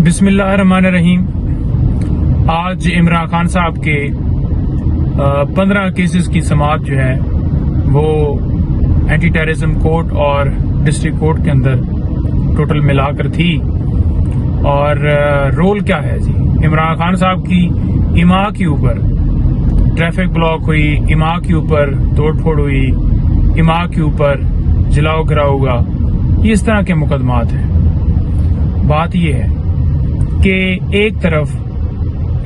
بسم اللہ الرحمن الرحیم۔ آج عمران خان صاحب کے 15 کیسز کی سماعت جو ہے وہ اینٹی ٹیررزم کورٹ اور ڈسٹرکٹ کورٹ کے اندر ٹوٹل ملا کر تھی۔ اور رول کیا ہے جی؟ عمران خان صاحب کی اماں کے اوپر ٹریفک بلاک ہوئی، اماں کے اوپر توڑ پھوڑ ہوئی، اماں کے اوپر جلاؤ گراؤ ہوا، یہ اس طرح کے مقدمات ہیں۔ بات یہ ہے کہ ایک طرف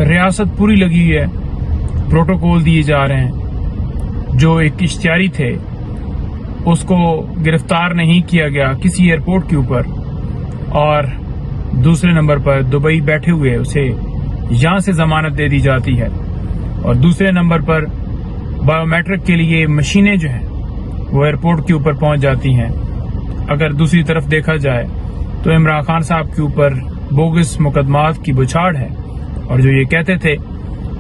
ریاست پوری لگی ہوئی ہے، پروٹوکول دیے جا رہے ہیں، جو ایک اشتہاری تھے اس کو گرفتار نہیں کیا گیا کسی ایئرپورٹ کے اوپر، اور دوسرے نمبر پر دبئی بیٹھے ہوئے اسے یہاں سے ضمانت دے دی جاتی ہے، اور دوسرے نمبر پر بایو میٹرک کے لیے مشینیں جو ہیں وہ ایئرپورٹ کے اوپر پہنچ جاتی ہیں۔ اگر دوسری طرف دیکھا جائے تو عمران خان صاحب کے اوپر بوگس مقدمات کی بچھاڑ ہے، اور جو یہ کہتے تھے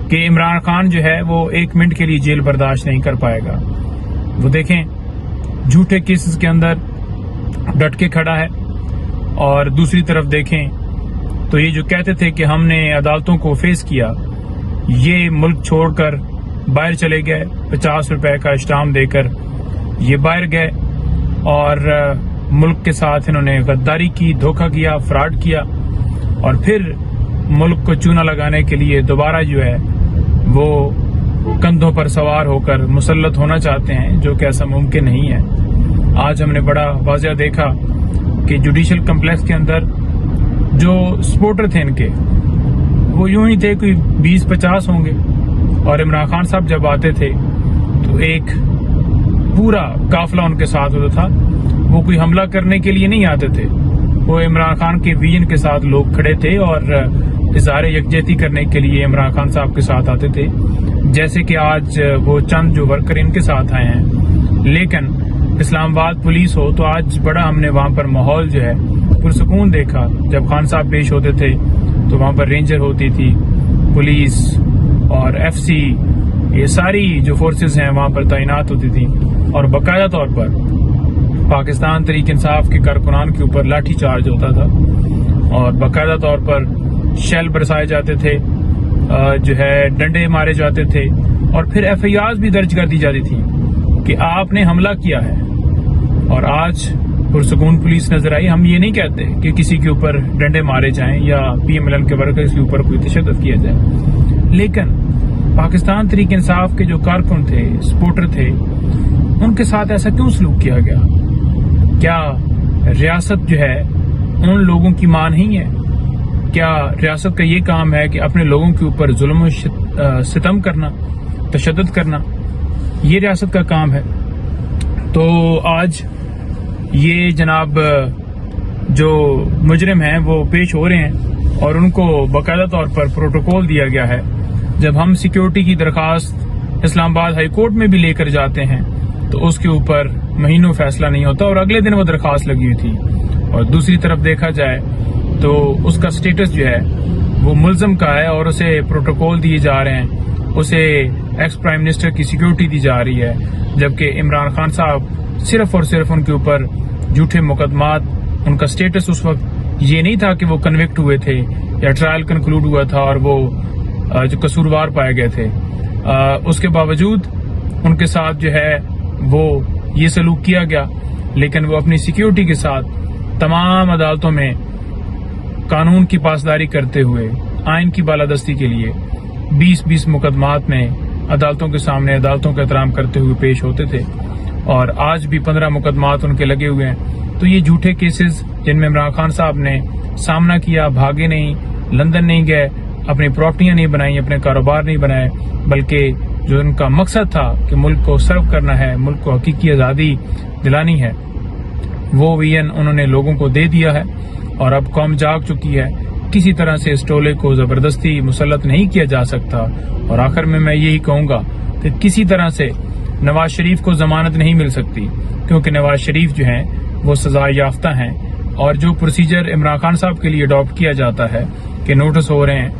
کہ عمران خان جو ہے وہ 1 منٹ کے لیے جیل برداشت نہیں کر پائے گا، وہ دیکھیں جھوٹے کیسز کے اندر ڈٹ کے کھڑا ہے۔ اور دوسری طرف دیکھیں تو یہ جو کہتے تھے کہ ہم نے عدالتوں کو فیس کیا، یہ ملک چھوڑ کر باہر چلے گئے، 50 روپے کا اسٹامپ دے کر یہ باہر گئے، اور ملک کے ساتھ انہوں نے غداری کی، دھوکہ کیا، فراڈ کیا، اور پھر ملک کو چونا لگانے کے لیے دوبارہ جو ہے وہ کندھوں پر سوار ہو کر مسلط ہونا چاہتے ہیں، جو کہ ایسا ممکن نہیں ہے۔ آج ہم نے بڑا واضح دیکھا کہ جوڈیشل کمپلیکس کے اندر جو سپورٹر تھے ان کے، وہ یوں ہی تھے کوئی 20-50 ہوں گے، اور عمران خان صاحب جب آتے تھے تو ایک پورا قافلہ ان کے ساتھ ہوتا تھا۔ وہ کوئی حملہ کرنے کے لیے نہیں آتے تھے، وہ عمران خان کے ویژن کے ساتھ لوگ کھڑے تھے اور اظہار یکجہتی کرنے کے لیے عمران خان صاحب کے ساتھ آتے تھے، جیسے کہ آج وہ چند جو ورکر ان کے ساتھ آئے ہیں۔ لیکن اسلام آباد پولیس ہو تو آج بڑا ہم نے وہاں پر ماحول جو ہے پرسکون دیکھا۔ جب خان صاحب پیش ہوتے تھے تو وہاں پر رینجر ہوتی تھی، پولیس اور ایف سی، یہ ساری جو فورسز ہیں وہاں پر تعینات ہوتی تھی، اور باقاعدہ طور پر پاکستان تحریک انصاف کے کارکنان کے اوپر لاٹھی چارج ہوتا تھا، اور باقاعدہ طور پر شیل برسائے جاتے تھے، جو ہے ڈنڈے مارے جاتے تھے، اور پھر ایف آئی آر بھی درج کر دی جاتی تھی کہ آپ نے حملہ کیا ہے۔ اور آج پرسکون پولیس نظر آئی۔ ہم یہ نہیں کہتے کہ کسی کے اوپر ڈنڈے مارے جائیں یا پی ایم ایل این کے ورکرز کے اوپر کوئی تشدد کیا جائے، لیکن پاکستان تحریک انصاف کے جو کارکن تھے، سپورٹر تھے، ان کے ساتھ ایسا کیوں سلوک کیا گیا؟ کیا ریاست جو ہے ان لوگوں کی ماں نہیں ہے؟ کیا ریاست کا یہ کام ہے کہ اپنے لوگوں کے اوپر ظلم و ستم کرنا، تشدد کرنا؟ یہ ریاست کا کام ہے؟ تو آج یہ جناب جو مجرم ہیں وہ پیش ہو رہے ہیں، اور ان کو باقاعدہ طور پر پروٹوکول دیا گیا ہے۔ جب ہم سیکیورٹی کی درخواست اسلام آباد ہائی کورٹ میں بھی لے کر جاتے ہیں تو اس کے اوپر مہینوں فیصلہ نہیں ہوتا، اور اگلے دن وہ درخواست لگی ہوئی تھی۔ اور دوسری طرف دیکھا جائے تو اس کا سٹیٹس جو ہے وہ ملزم کا ہے، اور اسے پروٹوکول دیے جا رہے ہیں، اسے ایکس پرائم منسٹر کی سیکیورٹی دی جا رہی ہے، جبکہ عمران خان صاحب صرف اور صرف ان کے اوپر جھوٹے مقدمات، ان کا سٹیٹس اس وقت یہ نہیں تھا کہ وہ کنوکٹ ہوئے تھے یا ٹرائل کنکلوڈ ہوا تھا اور وہ جو قصوروار پائے گئے تھے۔ اس کے باوجود ان کے ساتھ جو ہے وہ یہ سلوک کیا گیا، لیکن وہ اپنی سیکیورٹی کے ساتھ تمام عدالتوں میں قانون کی پاسداری کرتے ہوئے، آئین کی بالادستی کے لیے 20 مقدمات میں عدالتوں کے سامنے عدالتوں کا احترام کرتے ہوئے پیش ہوتے تھے، اور آج بھی 15 مقدمات ان کے لگے ہوئے ہیں۔ تو یہ جھوٹے کیسز جن میں عمران خان صاحب نے سامنا کیا، بھاگے نہیں، لندن نہیں گئے، اپنی پراپرٹیاں نہیں بنائی، اپنے کاروبار نہیں بنائے، بلکہ جو ان کا مقصد تھا کہ ملک کو سرو کرنا ہے، ملک کو حقیقی آزادی دلانی ہے، وہ ویژن انہوں نے لوگوں کو دے دیا ہے، اور اب قوم جاگ چکی ہے۔ کسی طرح سے اس ٹولے کو زبردستی مسلط نہیں کیا جا سکتا۔ اور آخر میں یہی کہوں گا کہ کسی طرح سے نواز شریف کو ضمانت نہیں مل سکتی، کیونکہ نواز شریف جو ہیں وہ سزا یافتہ ہیں، اور جو پروسیجر عمران خان صاحب کے لیے اڈاپٹ کیا جاتا ہے کہ نوٹس ہو رہے ہیں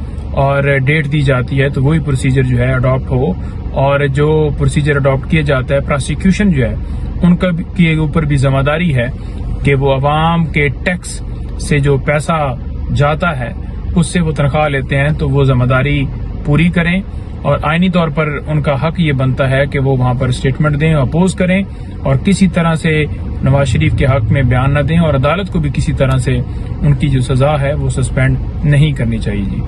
اور ڈیٹ دی جاتی ہے، تو وہی پروسیجر جو ہے اڈاپٹ ہو، اور جو پروسیجر اڈاپٹ کیا جاتا ہے، پروسیکیوشن جو ہے ان کا کے اوپر بھی ذمہ داری ہے کہ وہ عوام کے ٹیکس سے جو پیسہ جاتا ہے اس سے وہ تنخواہ لیتے ہیں تو وہ ذمہ داری پوری کریں، اور آئینی طور پر ان کا حق یہ بنتا ہے کہ وہ وہاں پر اسٹیٹمنٹ دیں، اپوز کریں، اور کسی طرح سے نواز شریف کے حق میں بیان نہ دیں، اور عدالت کو بھی کسی طرح سے ان کی جو سزا ہے وہ سسپینڈ نہیں کرنی چاہیے جی۔